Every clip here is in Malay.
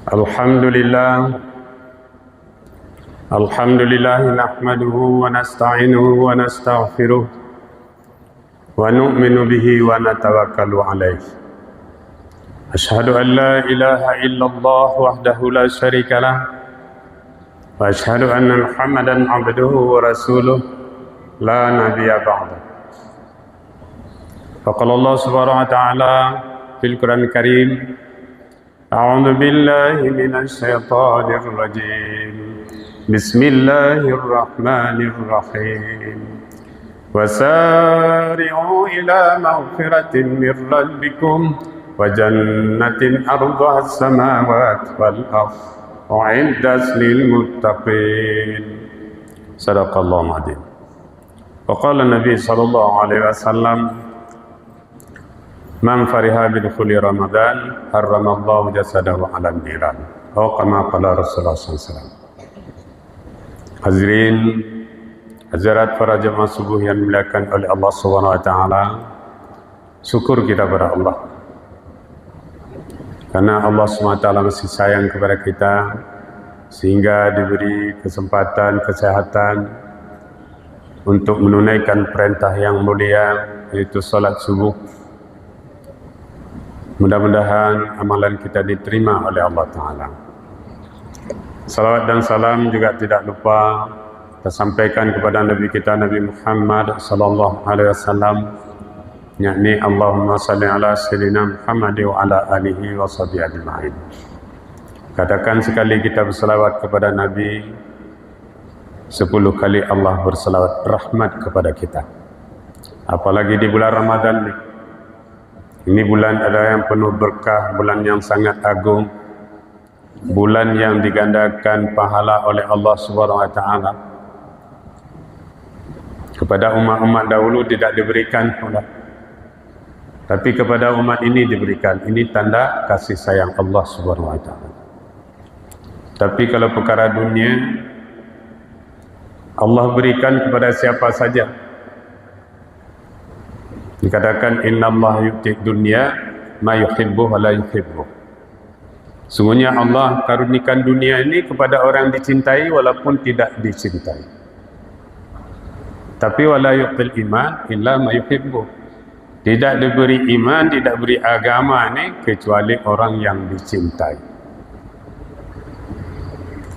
Alhamdulillah nahmaduhu wa nasta'inuhu wa nastaghfiruh wa nu'minu bihi wa natawakkalu alaih. Ashhadu an la ilaha illallah wahdahu la syarika lah wa ashhadu anna Muhammadan abduhu wa rasuluh la nabiyya ba'da. Faqala Allah subhanahu wa ta'ala fil Qur'an Karim, A'udzu billahi minasy syaithanir rajim. Bismillahirrahmanirrahim. Wasari'u ila maghfiratin mir rabbikum wa jannatin 'arduha as-samawati wal ardh u'iddat lil muttaqin. Shadaqallahu adzim. Wa qala Nabi sallallahu alaihi wasallam, Man fariha bidukhuli Ramadan harramallahu jasadahu 'alan niran. Atau kama qala Rasulullah SAW. Hadirin hadirat para jemaah subuh yang dimuliakan oleh Allah Subhanahu wa taala. Syukur kita kepada Allah. Karena Allah Subhanahu wa taala masih sayang kepada kita sehingga diberi kesempatan kesehatan untuk menunaikan perintah yang mulia, yaitu salat subuh. Mudah-mudahan amalan kita diterima oleh Allah Ta'ala. Salawat dan salam juga tidak lupa kita sampaikan kepada Nabi kita Nabi Muhammad sallallahu alaihi wasallam, yakni Allahumma salli ala sayyidina Muhammad wa ala alihi wa sahbihi ajma'in. Katakan sekali kita bersalawat kepada Nabi, 10 kali Allah bersalawat rahmat kepada kita. Apalagi di bulan Ramadan ni. Ini bulan adalah yang penuh berkah, bulan yang sangat agung, bulan yang digandakan pahala oleh Allah Subhanahu wa taala. Kepada umat-umat dahulu tidak diberikan pula, tapi kepada umat ini diberikan. Ini tanda kasih sayang Allah Subhanahu wa taala. Tapi kalau perkara dunia, Allah berikan kepada siapa saja. Dikatakan innallaha yu'ti dunya ma yuhibbu wa la yuhibbu. Sungguhnya Allah karunikan dunia ini kepada orang dicintai walaupun tidak dicintai. Tapi wala yu'til iman illa ma yuhibbu. Tidak diberi iman, tidak beri agama ini kecuali orang yang dicintai.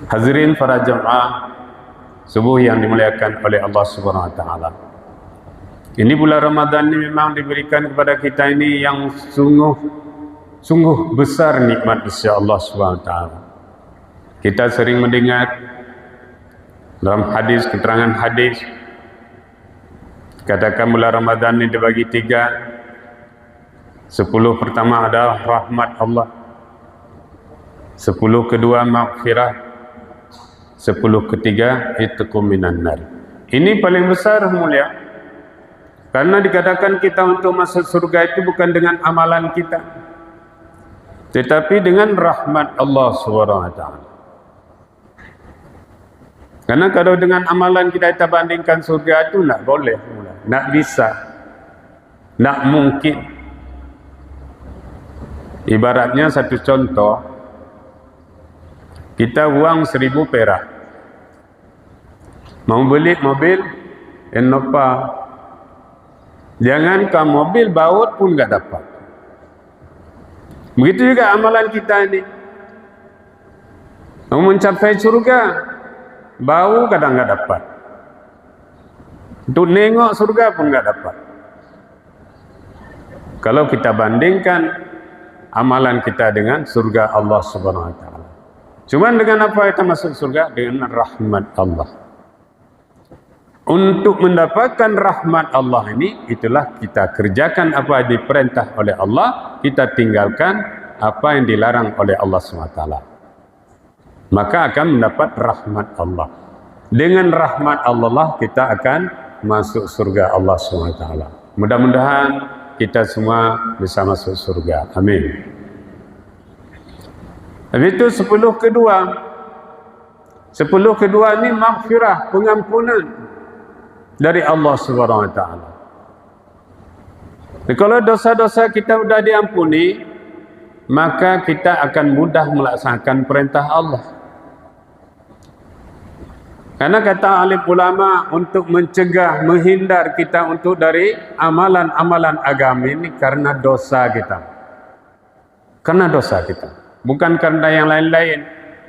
Hadirin para jemaah subuh yang dimuliakan oleh Allah Subhanahu wa taala. Ini bulan Ramadan ini memang diberikan kepada kita ini yang sungguh besar nikmat dari Allah Subhanahu wa taala. Kita sering mendengar dalam hadis, keterangan hadis, katakan bulan Ramadan ini dibagi 3. 10 pertama adalah rahmat Allah, 10 kedua maghfirah, 10 ketiga itqum minan nar. Ini paling besar mulia. Karena dikatakan kita untuk masuk surga itu bukan dengan amalan kita, tetapi dengan rahmat Allah Subhanahu wa taala. Karena kalau dengan amalan kita bandingkan surga itu tak boleh, tak bisa, tak mungkin. Ibaratnya satu contoh, kita uang 1000 perak, mau beli mobil Innova, jangankan mobil, baut pun tak dapat. Begitu juga amalan kita ini. Mau mencapai surga, bau kadang tak dapat. Untuk nengok surga pun tak dapat. Kalau kita bandingkan amalan kita dengan surga Allah Subhanahu wa taala. Cuma dengan apa kita masuk surga? Dengan rahmat Allah. Untuk mendapatkan rahmat Allah ini, itulah kita kerjakan apa yang diperintah oleh Allah, kita tinggalkan apa yang dilarang oleh Allah SWT. Maka akan mendapat rahmat Allah. Dengan rahmat Allah kita akan masuk surga Allah SWT. Mudah-mudahan kita semua bisa masuk surga. Amin. Habis itu 10 kedua. 10 kedua ini maghfirah, pengampunan dari Allah Subhanahu wa taala. Kalau dosa-dosa kita sudah diampuni, maka kita akan mudah melaksanakan perintah Allah. Karena kata alim ulama, untuk mencegah, menghindar kita untuk dari amalan-amalan agama ini karena dosa kita. Karena dosa kita. Bukan karena yang lain-lain.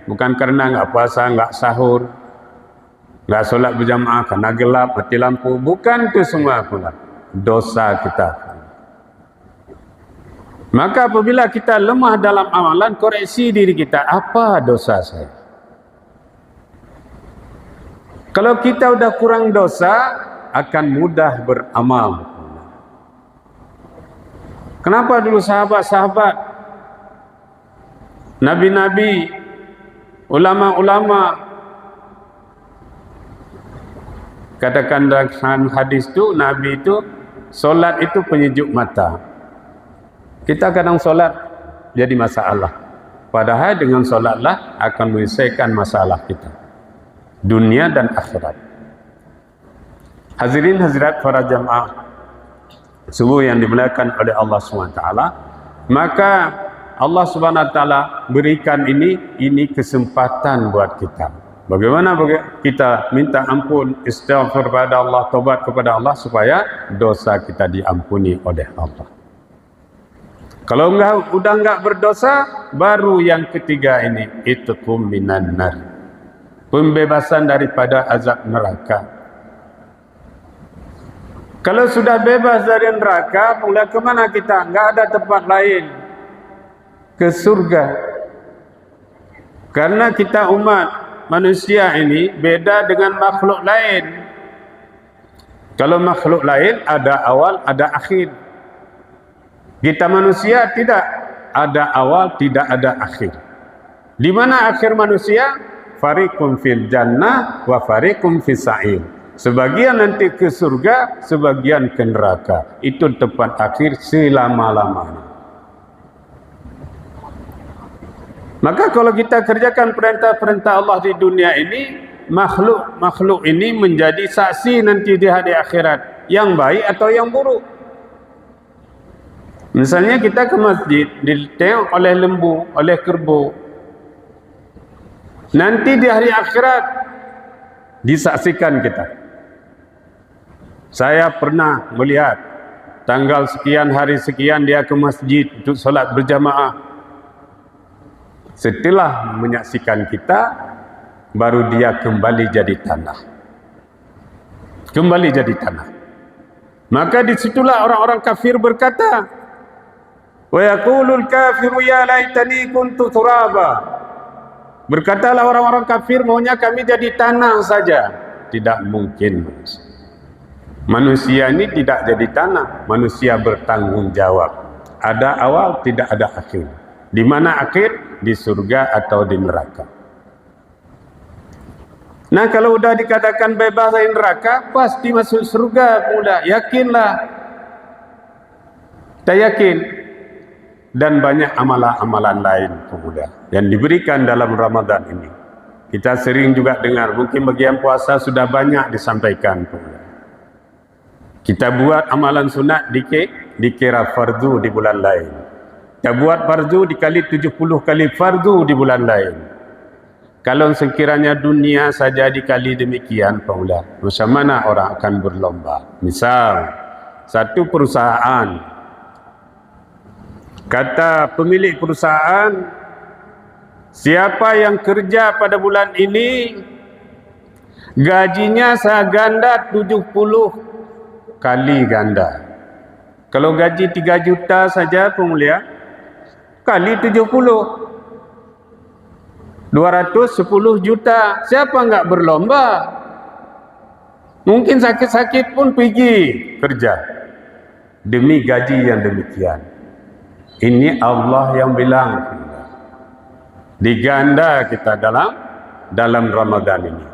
Bukan karena enggak puasa, enggak sahur, enggak solat berjamaah, karena gelap, mati lampu. Bukan itu semua pula. Dosa kita. Maka apabila kita lemah dalam amalan, koreksi diri kita. Apa dosa saya? Kalau kita udah kurang dosa, akan mudah beramal. Kenapa dulu sahabat-sahabat, nabi-nabi, ulama-ulama, katakan dalam hadis itu, nabi itu, solat itu penyejuk mata. Kita kadang solat jadi masalah. Padahal dengan solatlah akan menyelesaikan masalah kita. Dunia dan akhirat. Hadirin hadirat para jamaah subuh yang dimuliakan oleh Allah SWT, maka Allah SWT berikan ini kesempatan buat kita. Bagaimana kita minta ampun, istighfar kepada Allah, taubat kepada Allah supaya dosa kita diampuni oleh Allah. Kalau udah enggak berdosa, baru yang ketiga ini, itqum minan nar. Pembebasan daripada azab neraka. Kalau sudah bebas dari neraka, mulai kemana kita? Enggak ada tempat lain. Ke surga. Karena kita umat manusia ini beda dengan makhluk lain. Kalau makhluk lain ada awal, ada akhir. Kita manusia tidak ada awal, tidak ada akhir. Di mana akhir manusia? Fariqum fil jannah wa fariqum fis sa'ir. Sebagian nanti ke surga, sebagian ke neraka. Itu tempat akhir selama-lamanya. Maka kalau kita kerjakan perintah-perintah Allah di dunia ini, makhluk ini menjadi saksi nanti di hari akhirat, yang baik atau yang buruk. Misalnya kita ke masjid, ditengok oleh lembu, oleh kerbau. Nanti di hari akhirat disaksikan kita. Saya pernah melihat tanggal sekian, hari sekian dia ke masjid untuk solat berjamaah. Setelah menyaksikan kita, baru dia kembali jadi tanah. Kembali jadi tanah. Maka disitulah orang-orang kafir berkata, wa yaqulul kafiru ya laitani kuntu turaba. Berkatalah orang-orang kafir, maunya kami jadi tanah saja. Tidak mungkin. Manusia ini tidak jadi tanah. Manusia bertanggung jawab. Ada awal, tidak ada akhir. Di mana akhir? Di surga atau di neraka. Nah, kalau sudah dikatakan bebas dari neraka, pasti masuk surga pula. Yakinlah. Kita yakin. Dan banyak amalan-amalan lain pemuda yang diberikan dalam Ramadan ini. Kita sering juga dengar, mungkin bagian puasa sudah banyak disampaikan pemuda. Kita buat amalan sunat dikira fardu di bulan lain. Kita buat fardu dikali 70 kali fardu di bulan lain. Kalau sekiranya dunia saja dikali demikian pemuda, macam mana orang akan berlomba? Misal, satu perusahaan, kata pemilik perusahaan, siapa yang kerja pada bulan ini, gajinya saya ganda 70 kali ganda. Kalau gaji 3 juta saja pemulia, kali 70, 210 juta. Siapa enggak berlomba? Mungkin sakit-sakit pun pergi kerja demi gaji yang demikian. Ini Allah yang bilang, diganda kita dalam Ramadan ini.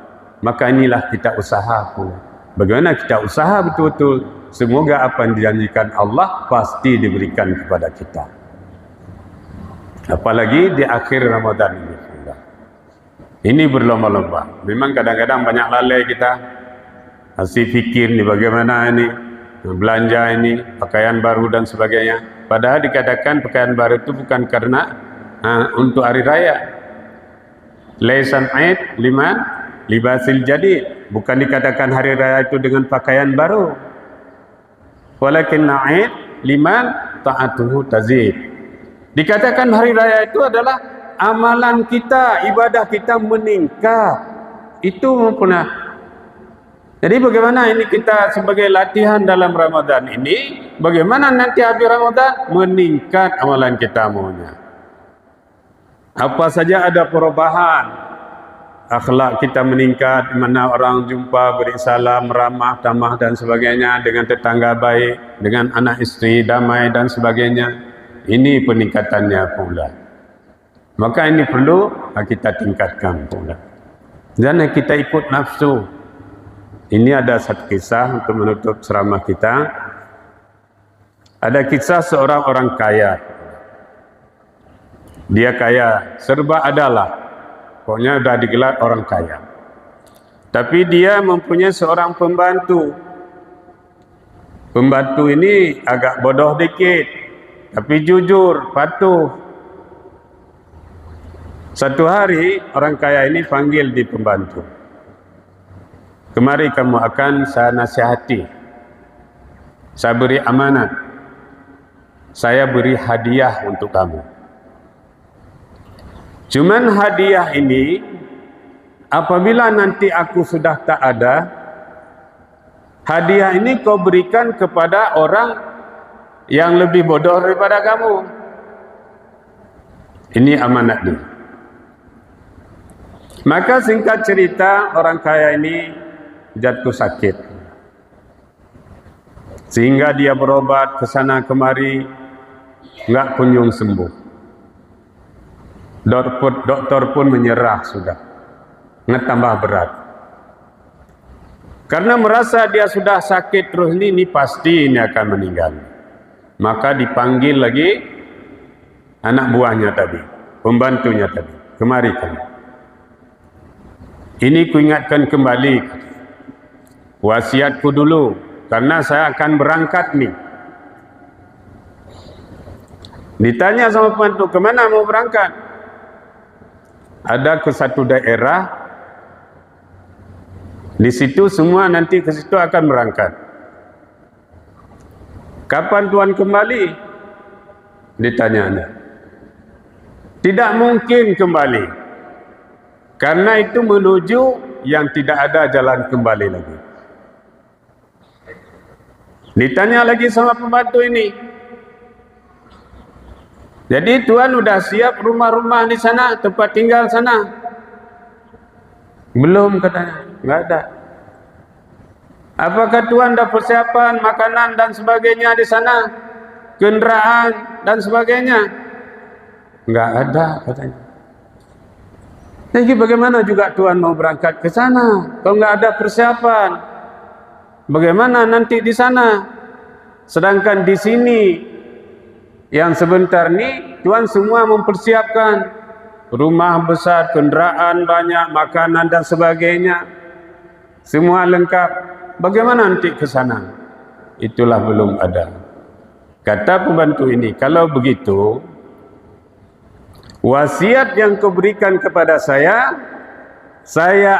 Maka inilah kita usaha pun. Bagaimana kita usaha betul-betul, semoga apa yang dijanjikan Allah pasti diberikan kepada kita. Apalagi di akhir Ramadan ini. Ini berlomba-lomba. Memang kadang-kadang banyak lalai kita. Masih fikir ni bagaimana ini, belanja ini, pakaian baru dan sebagainya. Padahal dikatakan pakaian baru itu bukan karena untuk hari raya. Laisan aid liman libasil jadid. Bukan dikatakan hari raya itu dengan pakaian baru. Walakin aid liman ta'atuhu tazid. Dikatakan hari raya itu adalah amalan kita, ibadah kita meningkat. Itu mempunyai. Jadi bagaimana ini kita sebagai latihan dalam Ramadan ini, bagaimana nanti habis Ramadan meningkat amalan kita maunya. Apa saja ada perubahan, akhlak kita meningkat, mana orang jumpa beri salam, ramah, tamah dan sebagainya, dengan tetangga baik, dengan anak istri damai dan sebagainya. Ini peningkatannya pula. Maka ini perlu kita tingkatkan pula. Jangan kita ikut nafsu. Ini ada satu kisah untuk menutup ceramah kita. Ada kisah seorang orang kaya. Dia kaya, serba adalah. Pokoknya sudah digelar orang kaya. Tapi dia mempunyai seorang pembantu. Pembantu ini agak bodoh dikit, tapi jujur, patuh. Satu hari orang kaya ini panggil di pembantu. Kemari kamu akan saya nasihati. Saya beri amanat. Saya beri hadiah untuk kamu. Cuman hadiah ini, apabila nanti aku sudah tak ada, hadiah ini kau berikan kepada orang yang lebih bodoh daripada kamu. Ini amanat dia. Maka singkat cerita, orang kaya ini jatuh sakit. Sehingga dia berobat ke sana kemari, enggak kunjung sembuh. Doktor pun menyerah sudah. Ngetambah berat. Karena merasa dia sudah sakit terus ini pasti ini akan meninggal. Maka dipanggil lagi anak buahnya tadi, pembantunya tadi. Kemari kamu. Ini kuingatkan kembali wasiatku dulu, karena saya akan berangkat nih. Ditanya sama pembantu, kemana mau berangkat? Ada ke satu daerah, di situ semua nanti ke situ akan berangkat. Kapan Tuhan kembali? Ditanya. Tidak mungkin kembali. Karena itu menuju yang tidak ada jalan kembali lagi. Ditanya lagi sama pembantu ini. Jadi Tuhan sudah siap rumah-rumah di sana, tempat tinggal sana? Belum katanya, enggak ada. Apakah Tuhan dah persiapan makanan dan sebagainya di sana? Kenderaan dan sebagainya? Enggak ada katanya. Jadi bagaimana juga Tuhan mau berangkat ke sana kalau enggak ada persiapan? Bagaimana nanti di sana? Sedangkan di sini yang sebentar ni Tuhan semua mempersiapkan rumah besar, kenderaan banyak, makanan dan sebagainya. Semua lengkap. Bagaimana nanti ke sana? Itulah belum ada. Kata pembantu ini, kalau begitu, wasiat yang kau berikan kepada saya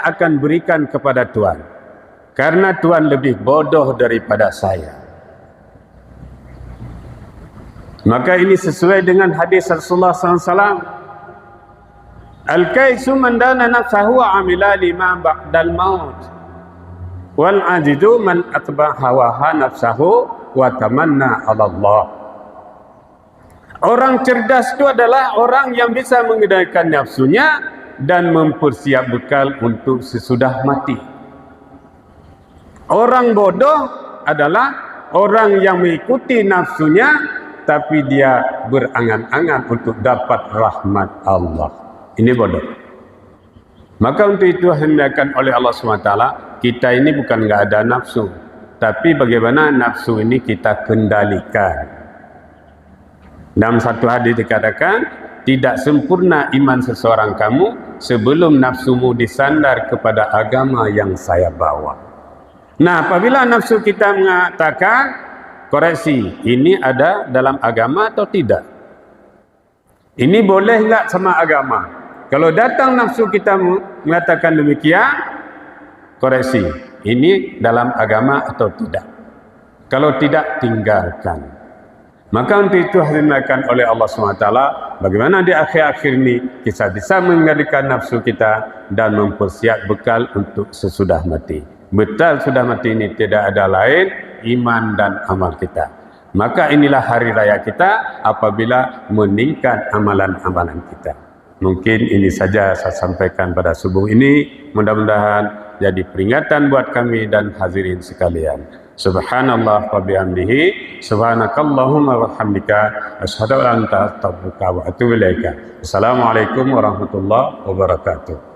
akan berikan kepada Tuhan. Karena Tuhan lebih bodoh daripada saya. Maka ini sesuai dengan hadis Rasulullah SAW. Al-kaisu man dana nafsahu wa amila lima ba'dal maut. Wal ajidu man atba hawaha nafsahu wa tamanna 'ala Allah. Orang cerdas itu adalah orang yang bisa mengendalikan nafsunya dan mempersiap bekal untuk sesudah mati. Orang bodoh adalah orang yang mengikuti nafsunya tapi dia berangan-angan untuk dapat rahmat Allah. Ini bodoh. Maka untuk itu hendakkan oleh Allah SWT, kita ini bukan enggak ada nafsu, tapi bagaimana nafsu ini kita kendalikan. Dalam satu hadis dikatakan, tidak sempurna iman seseorang kamu sebelum nafsumu disandar kepada agama yang saya bawa. Nah, apabila nafsu kita mengatakan koreksi, ini ada dalam agama atau tidak? Ini boleh enggak sama agama? Kalau datang nafsu kita mengatakan demikian, koreksi, ini dalam agama atau tidak? Kalau tidak, tinggalkan. Maka untuk itu dihasilkan oleh Allah SWT, bagaimana di akhir-akhir ini kita bisa mengendalikan nafsu kita dan mempersiap bekal untuk sesudah mati. Betul sudah mati ini tidak ada lain, iman dan amal kita. Maka inilah hari raya kita apabila meningkat amalan-amalan kita. Mungkin ini saja saya sampaikan pada subuh ini. Mudah-mudahan jadi peringatan buat kami dan hadirin sekalian. Subhanallah wa bihamdihi, subhanakallahumma wa bihamdika, asyhadu an la ilaha illa anta, astaghfiruka wa atubu ilaika. Assalamualaikum warahmatullahi wabarakatuh.